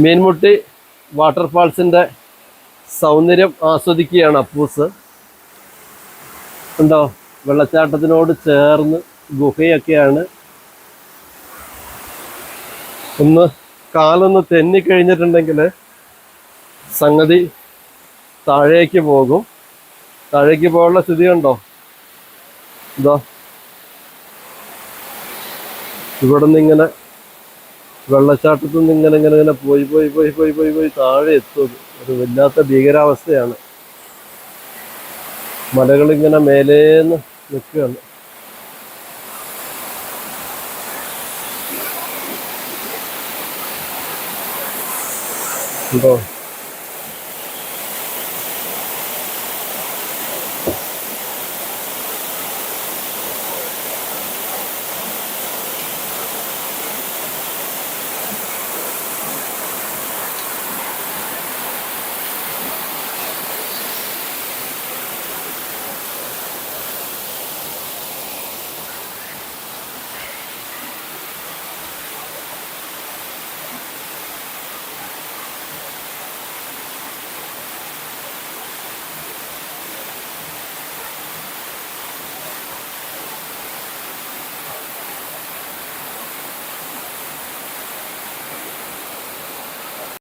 മീൻമുട്ടി വാട്ടർഫാൾസിൻ്റെ സൗന്ദര്യം ആസ്വദിക്കുകയാണ് അപ്പൂസ്. ഉണ്ടോ, വെള്ളച്ചാട്ടത്തിനോട് ചേർന്ന് ഗുഹയൊക്കെയാണ്. കാലൊന്ന് തെന്നിക്കഴിഞ്ഞിട്ടുണ്ടെങ്കിൽ സംഗതി താഴേക്ക് പോകും. താഴേക്ക് പോകാനുള്ള സ്ഥിതി ഉണ്ടോ? ഇതോ ഇവിടെ നിന്ന് ഇങ്ങനെ വെള്ളച്ചാട്ടത്തിൽ നിന്ന് ഇങ്ങനെ ഇങ്ങനെ ഇങ്ങനെ പോയി പോയി പോയി പോയി പോയി പോയി താഴെ എത്തും. ഒരു വല്ലാത്ത ഭീകരാവസ്ഥയാണ്. മലകളിങ്ങനെ മേലേന്ന് നിൽക്കുകയാണ്. ഇതോ